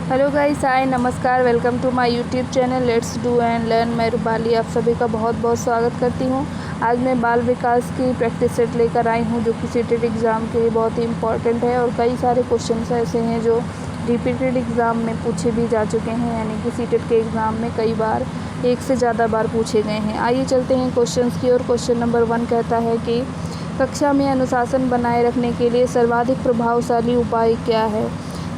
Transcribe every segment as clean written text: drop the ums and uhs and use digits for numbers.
Hello guys, hi, नमस्कार, welcome to my YouTube channel let's do and learn. मैं रूपाली आप सभी का बहुत बहुत स्वागत करती हूँ। आज मैं बाल विकास की प्रैक्टिस सेट लेकर आई हूँ जो कि सीटेट एग्ज़ाम के लिए बहुत ही इम्पॉर्टेंट है और कई सारे क्वेश्चंस ऐसे हैं जो रिपीटेड एग्ज़ाम में पूछे भी जा चुके हैं, यानी कि सीटेट के एग्ज़ाम में कई बार एक से ज़्यादा बार पूछे गए हैं। आइए चलते हैं क्वेश्चन की ओर। क्वेश्चन नंबर 1 कहता है कि कक्षा में अनुशासन बनाए रखने के लिए सर्वाधिक प्रभावशाली उपाय क्या है।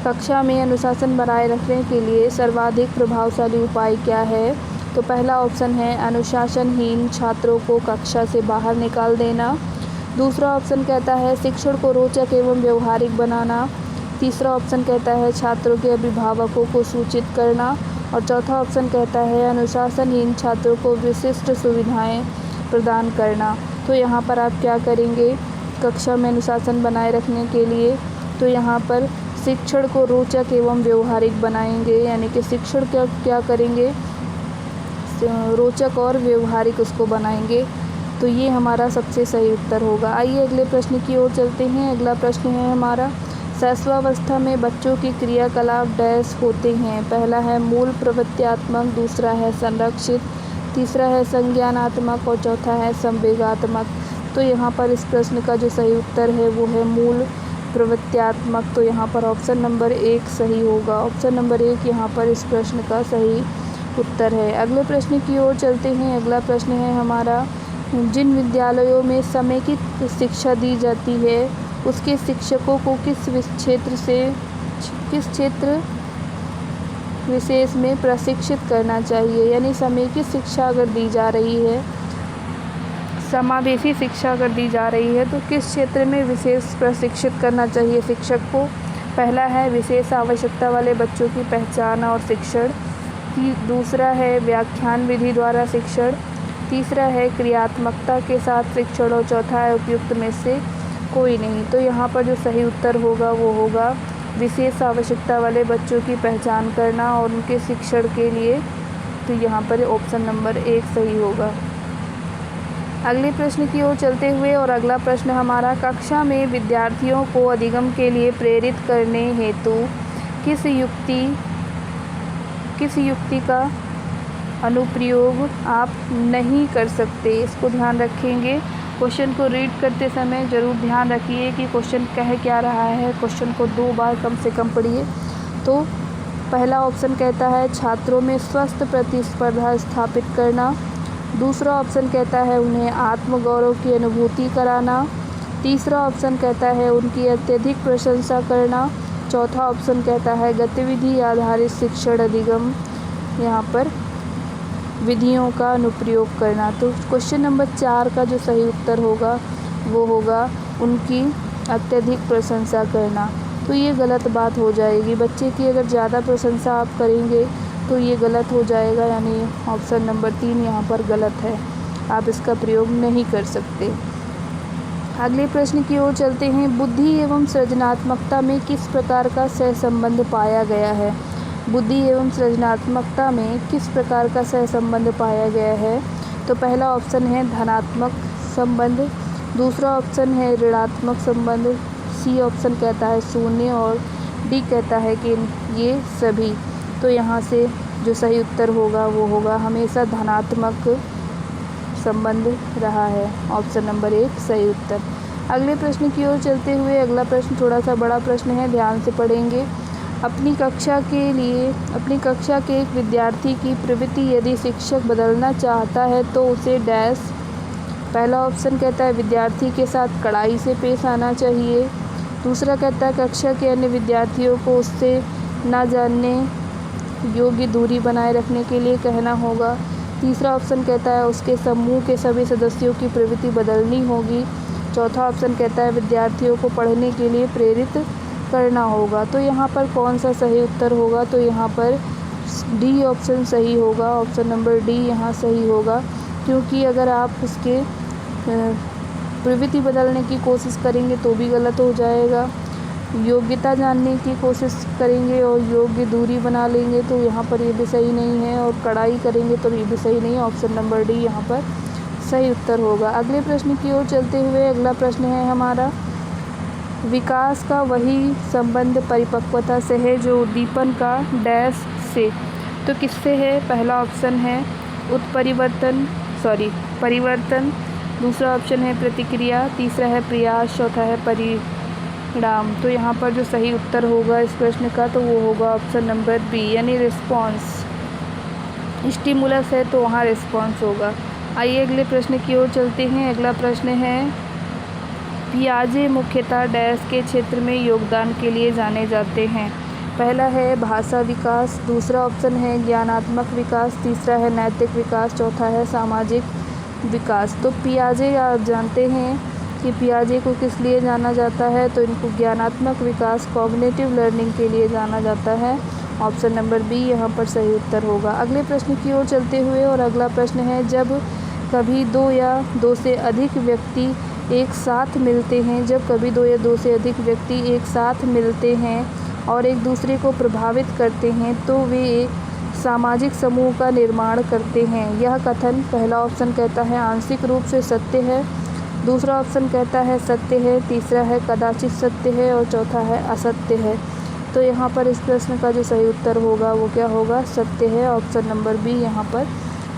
कक्षा में अनुशासन बनाए रखने के लिए सर्वाधिक प्रभावशाली उपाय क्या है। तो पहला ऑप्शन है अनुशासनहीन छात्रों को कक्षा से बाहर निकाल देना। दूसरा ऑप्शन कहता है शिक्षण को रोचक एवं व्यवहारिक बनाना। तीसरा ऑप्शन कहता है छात्रों के अभिभावकों को सूचित करना। और चौथा ऑप्शन कहता है अनुशासनहीन छात्रों को विशिष्ट सुविधाएं प्रदान करना। तो यहाँ पर आप क्या करेंगे, कक्षा में अनुशासन बनाए रखने के लिए तो यहाँ पर शिक्षण को रोचक एवं व्यवहारिक बनाएंगे, यानी कि शिक्षण क्या करेंगे, रोचक और व्यवहारिक उसको बनाएंगे। तो ये हमारा सबसे सही उत्तर होगा। आइए अगले प्रश्न की ओर चलते हैं। अगला प्रश्न है हमारा, शैशवावस्था में बच्चों की क्रियाकलाप डैश होते हैं। पहला है मूल प्रवृत्त्यात्मक, दूसरा है संरक्षित, तीसरा है संज्ञानात्मक और चौथा है संवेगात्मक। तो यहाँ पर इस प्रश्न का जो सही उत्तर है वो है मूल प्रवृत्त्यात्मक। तो यहाँ पर ऑप्शन नंबर 1 सही होगा। ऑप्शन नंबर 1 यहाँ पर इस प्रश्न का सही उत्तर है। अगले प्रश्न की ओर चलते हैं। अगला प्रश्न है हमारा, जिन विद्यालयों में समेकित शिक्षा दी जाती है उसके शिक्षकों को किस क्षेत्र विशेष में प्रशिक्षित करना चाहिए। यानी समेकित शिक्षा अगर दी जा रही है, समावेशी शिक्षा अगर दी जा रही है तो किस क्षेत्र में विशेष प्रशिक्षित करना चाहिए शिक्षक को। पहला है विशेष आवश्यकता वाले बच्चों की पहचान और शिक्षण, दूसरा है व्याख्यान विधि द्वारा शिक्षण, तीसरा है क्रियात्मकता के साथ शिक्षण और चौथा है उपयुक्त में से कोई नहीं। तो यहाँ पर जो सही उत्तर होगा वो होगा विशेष आवश्यकता वाले बच्चों की पहचान करना और उनके शिक्षण के लिए। तो यहाँ पर ऑप्शन नंबर 1 सही होगा। अगले प्रश्न की ओर चलते हुए और अगला प्रश्न हमारा, कक्षा में विद्यार्थियों को अधिगम के लिए प्रेरित करने हेतु किस युक्ति का अनुप्रयोग आप नहीं कर सकते। इसको ध्यान रखेंगे। क्वेश्चन को रीड करते समय ज़रूर ध्यान रखिए कि क्वेश्चन कह क्या रहा है। क्वेश्चन को 2 बार कम से कम पढ़िए। तो पहला ऑप्शन कहता है छात्रों में स्वस्थ प्रतिस्पर्धा स्थापित करना। दूसरा ऑप्शन कहता है उन्हें आत्मगौरव की अनुभूति कराना। तीसरा ऑप्शन कहता है उनकी अत्यधिक प्रशंसा करना। चौथा ऑप्शन कहता है गतिविधि आधारित शिक्षण अधिगम, यहाँ पर विधियों का अनुप्रयोग करना। तो क्वेश्चन नंबर 4 का जो सही उत्तर होगा वो होगा उनकी अत्यधिक प्रशंसा करना। तो ये गलत बात हो जाएगी। बच्चे की अगर ज़्यादा प्रशंसा आप करेंगे तो ये गलत हो जाएगा, यानी ऑप्शन नंबर 3 यहाँ पर गलत है। आप इसका प्रयोग नहीं कर सकते। अगले प्रश्न की ओर चलते हैं। बुद्धि एवं सृजनात्मकता में किस प्रकार का सहसंबंध पाया गया है। बुद्धि एवं सृजनात्मकता में किस प्रकार का सहसंबंध पाया गया है। तो पहला ऑप्शन है धनात्मक संबंध, दूसरा ऑप्शन है ऋणात्मक संबंध, सी ऑप्शन कहता है शून्य और डी कहता है कि ये सभी। तो यहाँ से जो सही उत्तर होगा वो होगा हमेशा धनात्मक संबंध रहा है। ऑप्शन नंबर 1 सही उत्तर। अगले प्रश्न की ओर चलते हुए अगला प्रश्न थोड़ा सा बड़ा प्रश्न है, ध्यान से पढ़ेंगे। अपनी कक्षा के एक विद्यार्थी की प्रवृत्ति यदि शिक्षक बदलना चाहता है तो उसे डैश। पहला ऑप्शन कहता है विद्यार्थी के साथ कड़ाई से पेश आना चाहिए। दूसरा कहता है कक्षा के अन्य विद्यार्थियों को उससे ना जानने योग्य दूरी बनाए रखने के लिए कहना होगा। तीसरा ऑप्शन कहता है उसके समूह के सभी सदस्यों की प्रवृत्ति बदलनी होगी। चौथा ऑप्शन कहता है विद्यार्थियों को पढ़ने के लिए प्रेरित करना होगा। तो यहाँ पर कौन सा सही उत्तर होगा। तो यहाँ पर डी ऑप्शन सही होगा। ऑप्शन नंबर डी यहाँ सही होगा, क्योंकि अगर आप उसके प्रवृत्ति बदलने की कोशिश करेंगे तो भी गलत हो जाएगा। योग्यता जानने की कोशिश करेंगे और योग्य दूरी बना लेंगे तो यहाँ पर ये भी सही नहीं है, और कड़ाई करेंगे तो ये भी सही नहीं है। ऑप्शन नंबर डी यहाँ पर सही उत्तर होगा। अगले प्रश्न की ओर चलते हुए अगला प्रश्न है हमारा, विकास का वही संबंध परिपक्वता से है जो उद्दीपन का डैश से। तो किससे है? पहला ऑप्शन है परिवर्तन, दूसरा ऑप्शन है प्रतिक्रिया, तीसरा है प्रयास, चौथा है परिणाम। तो यहाँ पर जो सही उत्तर होगा इस प्रश्न का तो वो होगा ऑप्शन नंबर बी, यानी रिस्पॉन्स। स्टिमुलस है तो वहाँ रिस्पॉन्स होगा। आइए अगले प्रश्न की ओर चलते हैं। अगला प्रश्न है, पियाजे मुख्यतः डैश के क्षेत्र में योगदान के लिए जाने जाते हैं। पहला है भाषा विकास, दूसरा ऑप्शन है ज्ञानात्मक विकास, तीसरा है नैतिक विकास, चौथा है सामाजिक विकास। तो पियाजे आप जानते हैं कि पियाजे को किस लिए जाना जाता है, तो इनको ज्ञानात्मक विकास कॉग्निटिव लर्निंग के लिए जाना जाता है। ऑप्शन नंबर बी यहाँ पर सही उत्तर होगा। अगले प्रश्न की ओर चलते हुए, और अगला प्रश्न है, जब कभी दो या दो से अधिक व्यक्ति एक साथ मिलते हैं, जब कभी दो या दो से अधिक व्यक्ति एक साथ मिलते हैं और एक दूसरे को प्रभावित करते हैं तो वे एक सामाजिक समूह का निर्माण करते हैं। यह कथन पहला ऑप्शन कहता है आंशिक रूप से सत्य है, दूसरा ऑप्शन कहता है सत्य है, तीसरा है कदाचित सत्य है और चौथा है असत्य है। तो यहाँ पर इस प्रश्न का जो सही उत्तर होगा वो क्या होगा? सत्य है। ऑप्शन नंबर बी यहाँ पर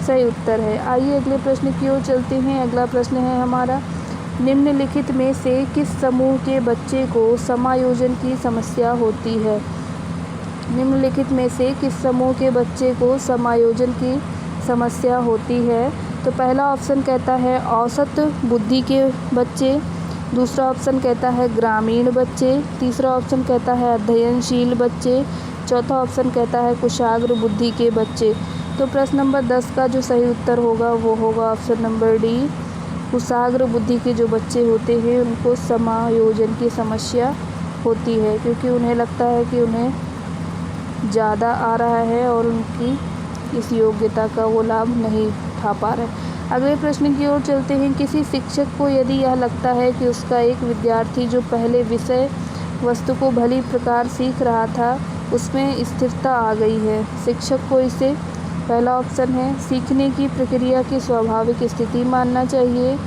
सही उत्तर है। आइए अगले प्रश्न की ओर चलते हैं। अगला प्रश्न है हमारा, निम्नलिखित में से किस समूह के बच्चे को समायोजन की समस्या होती है? निम्नलिखित में से किस समूह के बच्चे को समायोजन की समस्या होती है? तो पहला ऑप्शन कहता है औसत बुद्धि के बच्चे, दूसरा ऑप्शन कहता है ग्रामीण बच्चे, तीसरा ऑप्शन कहता है अध्ययनशील बच्चे, चौथा ऑप्शन कहता है कुशाग्र बुद्धि के बच्चे। तो प्रश्न नंबर 10 का जो सही उत्तर होगा वो होगा ऑप्शन नंबर डी, कुशाग्र बुद्धि के जो बच्चे होते हैं उनको समायोजन की समस्या होती है, क्योंकि उन्हें लगता है कि उन्हें ज़्यादा आ रहा है और उनकी इस योग्यता का वो लाभ नहीं उठा पा रहे। अगले प्रश्न की ओर चलते हैं। किसी शिक्षक को यदि यह लगता है कि उसका एक विद्यार्थी जो पहले विषय वस्तु को भली प्रकार सीख रहा था उसमें स्थिरता आ गई है, शिक्षक को इसे पहला ऑप्शन है सीखने की प्रक्रिया की स्वाभाविक स्थिति मानना चाहिए,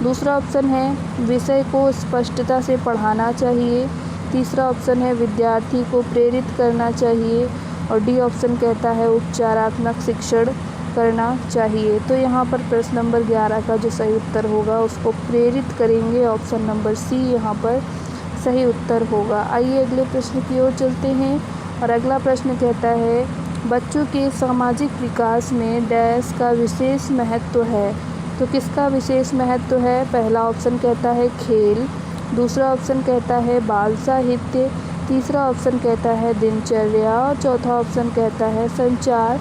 दूसरा ऑप्शन है विषय को स्पष्टता से पढ़ाना चाहिए, तीसरा ऑप्शन है विद्यार्थी को प्रेरित करना चाहिए और डी ऑप्शन कहता है उपचारात्मक शिक्षण करना चाहिए। तो यहाँ पर प्रश्न नंबर 11 का जो सही उत्तर होगा उसको प्रेरित करेंगे, ऑप्शन नंबर सी यहाँ पर सही उत्तर होगा। आइए अगले प्रश्न की ओर चलते हैं और अगला प्रश्न कहता है, बच्चों के सामाजिक विकास में डैश का विशेष महत्व है। तो किसका विशेष महत्व है? पहला ऑप्शन कहता है खेल, दूसरा ऑप्शन कहता है बाल साहित्य, तीसरा ऑप्शन कहता है दिनचर्या और चौथा ऑप्शन कहता है संचार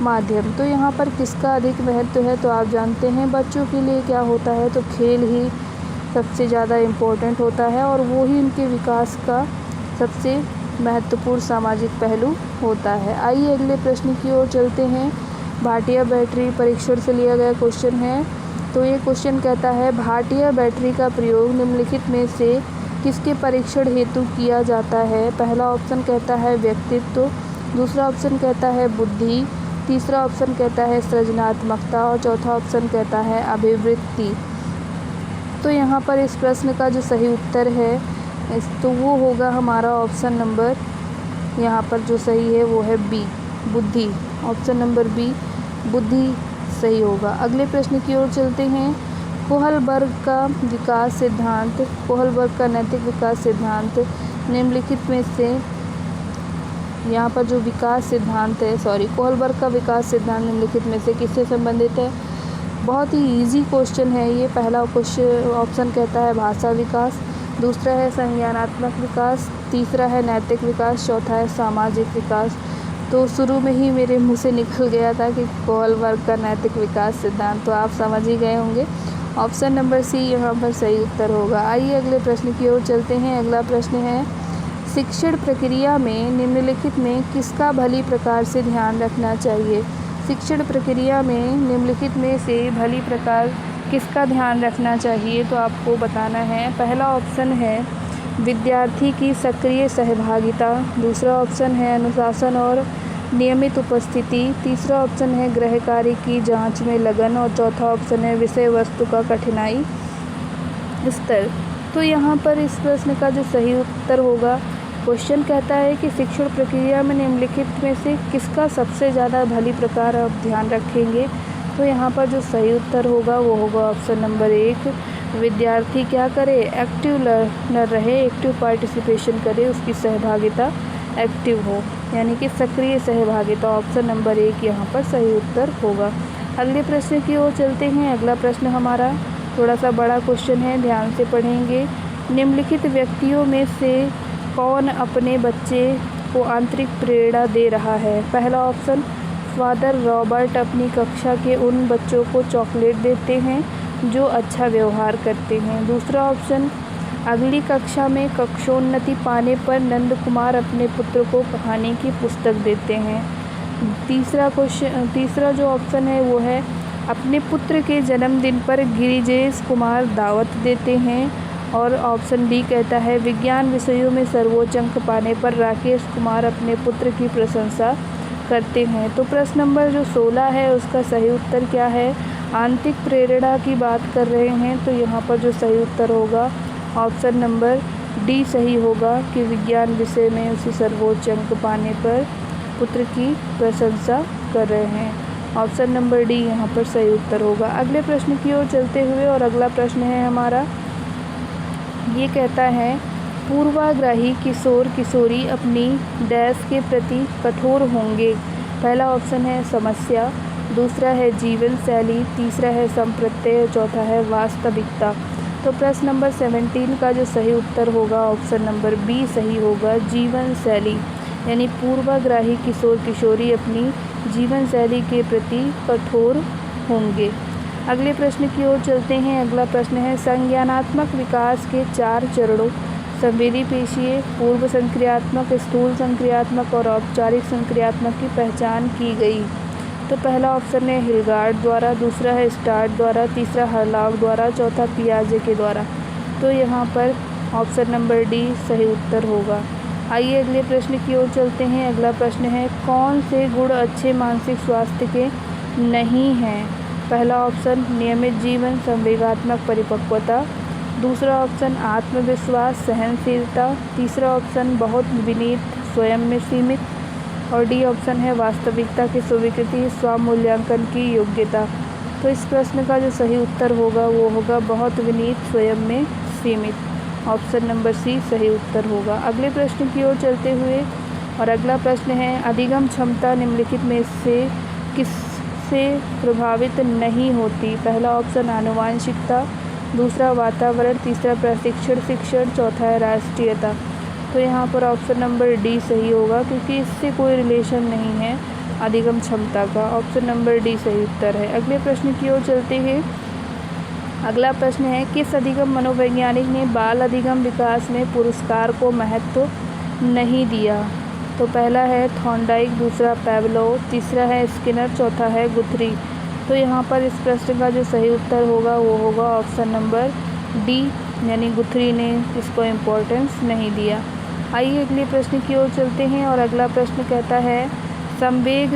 माध्यम। तो यहाँ पर किसका अधिक महत्व है? तो आप जानते हैं बच्चों के लिए क्या होता है, तो खेल ही सबसे ज़्यादा इम्पोर्टेंट होता है और वो ही उनके विकास का सबसे महत्वपूर्ण सामाजिक पहलू होता है। आइए अगले प्रश्न की ओर चलते हैं। भाटिया बैटरी परीक्षण से लिया गया क्वेश्चन है। तो ये क्वेश्चन कहता है, भाटिया बैटरी का प्रयोग निम्नलिखित में से किसके परीक्षण हेतु किया जाता है? पहला ऑप्शन कहता है व्यक्तित्व, दूसरा ऑप्शन कहता है बुद्धि, तीसरा ऑप्शन कहता है सृजनात्मकता और चौथा ऑप्शन कहता है अभिवृत्ति। तो यहाँ पर इस प्रश्न का जो सही उत्तर है तो वो होगा हमारा ऑप्शन नंबर, यहाँ पर जो सही है वो है बी, बुद्धि। ऑप्शन नंबर बी, बुद्धि सही होगा। अगले प्रश्न की ओर चलते हैं। कोहलबर्ग का विकास सिद्धांत, कोहलबर्ग का नैतिक विकास सिद्धांत निम्नलिखित में से, यहाँ पर जो विकास सिद्धांत है कोहलबर्ग का विकास सिद्धांत निम्नलिखित में से किससे संबंधित है? बहुत ही इजी क्वेश्चन है ये। पहला क्वेश्चन ऑप्शन कहता है भाषा विकास, दूसरा है संज्ञानात्मक विकास, तीसरा है नैतिक विकास, चौथा है सामाजिक विकास। तो शुरू में ही मेरे मुंह से निकल गया था कि कोहलबर्ग का नैतिक विकास सिद्धांत, तो आप समझ ही गए होंगे। ऑप्शन नंबर सी यहाँ पर सही उत्तर होगा। आइए अगले प्रश्न की ओर चलते हैं। अगला प्रश्न है, शिक्षण प्रक्रिया में निम्नलिखित में किसका भली प्रकार से ध्यान रखना चाहिए? शिक्षण प्रक्रिया में निम्नलिखित में से भली प्रकार किसका ध्यान रखना चाहिए? तो आपको बताना है। पहला ऑप्शन है विद्यार्थी की सक्रिय सहभागिता, दूसरा ऑप्शन है अनुशासन और नियमित उपस्थिति, तीसरा ऑप्शन है गृह कार्य की जांच में लगन और चौथा ऑप्शन है विषय वस्तु का कठिनाई स्तर। तो यहाँ पर इस प्रश्न का जो सही उत्तर होगा, क्वेश्चन कहता है कि शिक्षण प्रक्रिया में निम्नलिखित में से किसका सबसे ज़्यादा भली प्रकार आप ध्यान रखेंगे। तो यहाँ पर जो सही उत्तर होगा वो होगा ऑप्शन नंबर 1, विद्यार्थी क्या करे, एक्टिव लर्नर रहे, एक्टिव पार्टिसिपेशन करे, उसकी सहभागिता एक्टिव हो, यानी कि सक्रिय सहभागिता। ऑप्शन नंबर 1 यहाँ पर सही उत्तर होगा। अगले प्रश्न की ओर चलते हैं। अगला प्रश्न हमारा थोड़ा सा बड़ा क्वेश्चन है, ध्यान से पढ़ेंगे। निम्नलिखित व्यक्तियों में से कौन अपने बच्चे को आंतरिक प्रेरणा दे रहा है। पहला ऑप्शन, फादर रॉबर्ट अपनी कक्षा के उन बच्चों को चॉकलेट देते हैं जो अच्छा व्यवहार करते हैं। दूसरा ऑप्शन, अगली कक्षा में कक्षोन्नति पाने पर नंद कुमार अपने पुत्र को कहानी की पुस्तक देते हैं। तीसरा जो ऑप्शन है वो है, अपने पुत्र के जन्मदिन पर गिरिजेश कुमार दावत देते हैं। और ऑप्शन डी कहता है, विज्ञान विषयों में सर्वोच्च अंक पाने पर राकेश कुमार अपने पुत्र की प्रशंसा करते हैं। तो प्रश्न नंबर जो 16 है उसका सही उत्तर क्या है, आंतरिक प्रेरणा की बात कर रहे हैं। तो यहाँ पर जो सही उत्तर होगा ऑप्शन नंबर डी सही होगा कि विज्ञान विषय में उसे सर्वोच्च अंक पाने पर पुत्र की प्रशंसा कर रहे हैं। ऑप्शन नंबर डी यहाँ पर सही उत्तर होगा। अगले प्रश्न की ओर चलते हुए, और अगला प्रश्न है हमारा, ये कहता है, पूर्वाग्रही किशोर किशोरी अपनी डैश के प्रति कठोर होंगे। पहला ऑप्शन है समस्या, दूसरा है जीवन शैली, तीसरा है संप्रत्यय, चौथा है वास्तविकता। तो प्रश्न नंबर 17 का जो सही उत्तर होगा ऑप्शन नंबर बी सही होगा, जीवन शैली, यानी पूर्वाग्रही किशोर किशोरी अपनी जीवन शैली के प्रति कठोर होंगे। अगले प्रश्न की ओर चलते हैं। अगला प्रश्न है, संज्ञानात्मक विकास के 4 चरणों संवेदी पेशीय, पूर्व संक्रियात्मक, स्थूल संक्रियात्मक और औपचारिक संक्रियात्मक की पहचान की गई। तो पहला ऑप्शन है हिलगार्ड द्वारा, दूसरा है स्टार्ट द्वारा, तीसरा हर्लॉग द्वारा, चौथा पियाजे के द्वारा। तो यहाँ पर ऑप्शन नंबर डी सही उत्तर होगा। आइए अगले प्रश्न की ओर चलते हैं। अगला प्रश्न है, कौन से गुण अच्छे मानसिक स्वास्थ्य के नहीं हैं। पहला ऑप्शन नियमित जीवन, संवेगात्मक परिपक्वता, दूसरा ऑप्शन आत्मविश्वास, सहनशीलता, तीसरा ऑप्शन बहुत विनीत, स्वयं में सीमित, और डी ऑप्शन है वास्तविकता की स्वीकृति, स्वमूल्यांकन की योग्यता। तो इस प्रश्न का जो सही उत्तर होगा वो होगा बहुत विनीत, स्वयं में सीमित। ऑप्शन नंबर सी सही उत्तर होगा। अगले प्रश्न की ओर चलते हुए, और अगला प्रश्न है, अधिगम क्षमता निम्नलिखित में से किससे प्रभावित नहीं होती। पहला ऑप्शन आनुवांशिकता, दूसरा वातावरण, तीसरा प्रशिक्षण शिक्षण, चौथा है राष्ट्रीयता। तो यहाँ पर ऑप्शन नंबर डी सही होगा, क्योंकि इससे कोई रिलेशन नहीं है अधिगम क्षमता का। ऑप्शन नंबर डी सही उत्तर है। अगले प्रश्न की ओर चलते हैं। अगला प्रश्न है, किस अधिगम मनोवैज्ञानिक ने बाल अधिगम विकास में पुरस्कार को महत्व नहीं दिया। तो पहला है थॉर्नडाइक, दूसरा पैवलोव, तीसरा है स्किनर, चौथा है गुथरी। तो यहाँ पर इस प्रश्न का जो सही उत्तर होगा वो होगा ऑप्शन नंबर डी, यानी गुथरी ने इसको इम्पोर्टेंस नहीं दिया। आइए अगले प्रश्न की ओर चलते हैं, और अगला प्रश्न कहता है, संवेग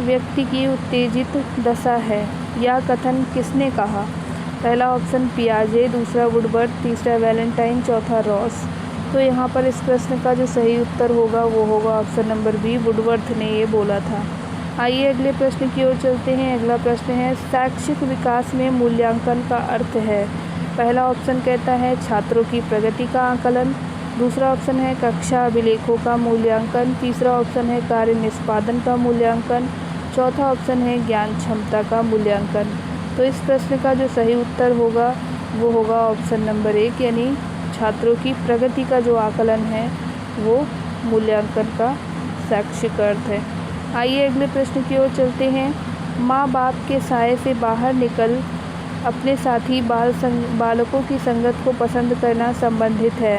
व्यक्ति की उत्तेजित दशा है, यह कथन किसने कहा। पहला ऑप्शन पियाजे, दूसरा वुडवर्थ, तीसरा वैलेंटाइन, चौथा रॉस। तो यहाँ पर इस प्रश्न का जो सही उत्तर होगा वो होगा ऑप्शन नंबर बी, वुडवर्थ ने ये बोला था। आइए अगले प्रश्न की ओर चलते हैं। अगला प्रश्न है, शैक्षिक विकास में मूल्यांकन का अर्थ है। पहला ऑप्शन कहता है छात्रों की प्रगति का आकलन, दूसरा ऑप्शन है कक्षा अभिलेखों का मूल्यांकन, तीसरा ऑप्शन है कार्य निष्पादन का मूल्यांकन, चौथा ऑप्शन है ज्ञान क्षमता का मूल्यांकन। तो इस प्रश्न का जो सही उत्तर होगा वो होगा ऑप्शन नंबर 1, यानी छात्रों की प्रगति का जो आकलन है वो मूल्यांकन का शैक्षिक अर्थ है। आइए अगले प्रश्न की ओर चलते हैं। माँ बाप के साए से बाहर निकल अपने साथी बालकों की संगत को पसंद करना संबंधित है।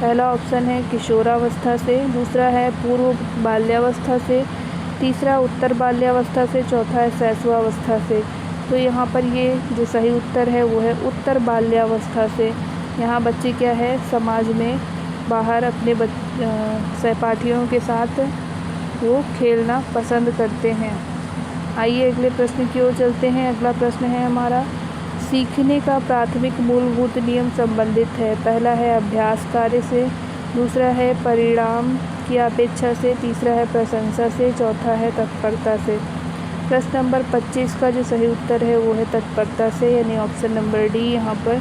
पहला ऑप्शन है किशोरावस्था से, दूसरा है पूर्व बाल्यावस्था से, तीसरा उत्तर बाल्यावस्था से, चौथा है शैशवावस्था से। तो यहाँ पर ये जो सही उत्तर है वो है उत्तर बाल्यावस्था से। यहाँ बच्चे क्या है, समाज में बाहर अपने सहपाठियों के साथ वो खेलना पसंद करते हैं। आइए अगले प्रश्न की ओर चलते हैं। अगला प्रश्न है हमारा, सीखने का प्राथमिक मूलभूत नियम संबंधित है। पहला है अभ्यास कार्य से, दूसरा है परिणाम की अपेक्षा से, तीसरा है प्रशंसा से, चौथा है तत्परता से। प्रश्न नंबर 25 का जो सही उत्तर है वो है तत्परता से, यानी ऑप्शन नंबर डी यहाँ पर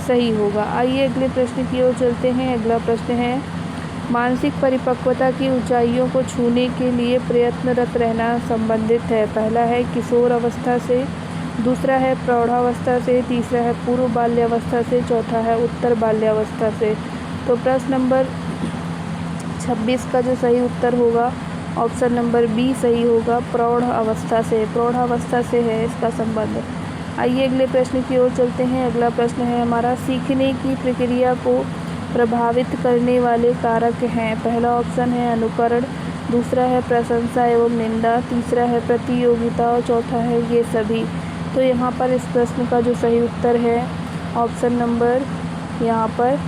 सही होगा। आइए अगले प्रश्न की ओर चलते हैं। अगला प्रश्न है मानसिक परिपक्वता की ऊंचाइयों को छूने के लिए प्रयत्नरत रहना संबंधित है। पहला है किशोर अवस्था से, दूसरा है प्रौढ़ावस्था से, तीसरा है पूर्व बाल्यावस्था से, चौथा है उत्तर बाल्यावस्था से। तो प्रश्न नंबर 26 का जो सही उत्तर होगा ऑप्शन नंबर बी सही होगा, प्रौढ़ अवस्था से। प्रौढ़ावस्था से है इसका संबंध। आइए अगले प्रश्न की ओर चलते हैं। अगला प्रश्न है हमारा सीखने की प्रक्रिया को प्रभावित करने वाले कारक हैं। पहला ऑप्शन है अनुकरण, दूसरा है प्रशंसा एवं निंदा, तीसरा है प्रतियोगिता और चौथा है ये सभी। तो यहाँ पर इस प्रश्न का जो सही उत्तर है ऑप्शन नंबर यहाँ पर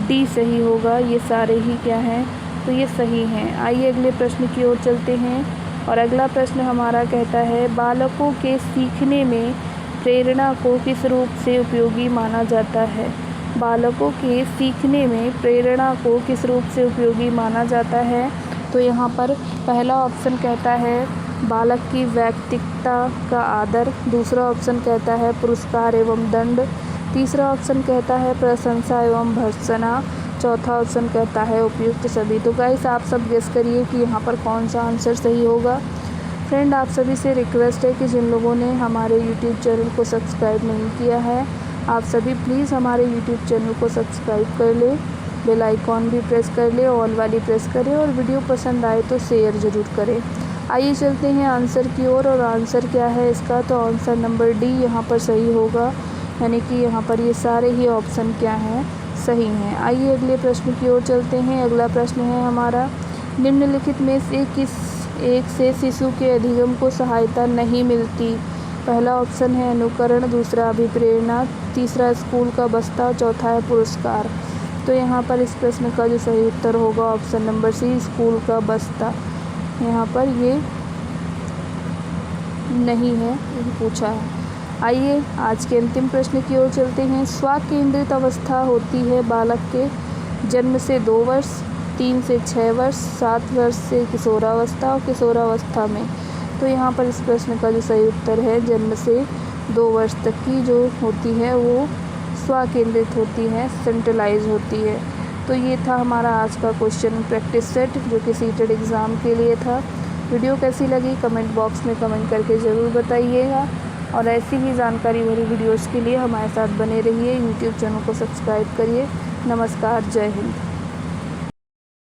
डी सही होगा। ये सारे ही क्या हैं, तो ये सही हैं। आइए अगले प्रश्न की ओर चलते हैं और अगला प्रश्न हमारा कहता है बालकों के सीखने में प्रेरणा को किस रूप से उपयोगी माना जाता है। बालकों के सीखने में प्रेरणा को किस रूप से उपयोगी माना जाता है। तो यहाँ पर पहला ऑप्शन कहता है बालक की व्यक्तित्वता का आदर, दूसरा ऑप्शन कहता है पुरस्कार एवं दंड, तीसरा ऑप्शन कहता है प्रशंसा एवं भर्त्सना, चौथा ऑप्शन कहता है उपयुक्त सभी। तो गाइस आप सब गेस करिए कि यहाँ पर कौन सा आंसर सही होगा। फ्रेंड आप सभी से रिक्वेस्ट है कि जिन लोगों ने हमारे YouTube चैनल को सब्सक्राइब नहीं किया है आप सभी प्लीज़ हमारे YouTube चैनल को सब्सक्राइब कर ले, बेल आइकॉन भी प्रेस कर ले, ऑल वाली प्रेस करें और वीडियो पसंद आए तो शेयर ज़रूर करें। आइए चलते हैं आंसर की ओर और आंसर क्या है इसका, तो आंसर नंबर डी यहाँ पर सही होगा, यानी कि यहाँ पर ये सारे ही ऑप्शन क्या हैं सही हैं। आइए अगले प्रश्न की ओर चलते हैं। अगला प्रश्न है हमारा निम्नलिखित में से किस एक से शिशु के अधिगम को सहायता नहीं मिलती। पहला ऑप्शन है अनुकरण, दूसरा अभिप्रेरणा, तीसरा स्कूल का बस्ता, चौथा है पुरस्कार। तो यहाँ पर इस प्रश्न का जो सही उत्तर होगा ऑप्शन नंबर सी स्कूल का बस्ता। यहाँ पर ये नहीं है, ये पूछा है। आइए आज के अंतिम प्रश्न की ओर चलते हैं। स्वकेंद्रित अवस्था होती है बालक के जन्म से 2 वर्ष, 3 से 6 वर्ष, 7 वर्ष से किशोरावस्था और किशोरावस्था में। तो यहाँ पर इस प्रश्न का जो सही उत्तर है जन्म से 2 वर्ष तक की जो होती है वो स्वकेंद्रित होती है, सेंट्रलाइज होती है। तो ये था हमारा आज का क्वेश्चन प्रैक्टिस सेट जो कि सीटेड एग्ज़ाम के लिए था। वीडियो कैसी लगी कमेंट बॉक्स में कमेंट करके ज़रूर बताइएगा और ऐसी ही जानकारी भरी वीडियोज़ के लिए हमारे साथ बने रहिए। यूट्यूब चैनल को सब्सक्राइब करिए। नमस्कार, जय हिंद।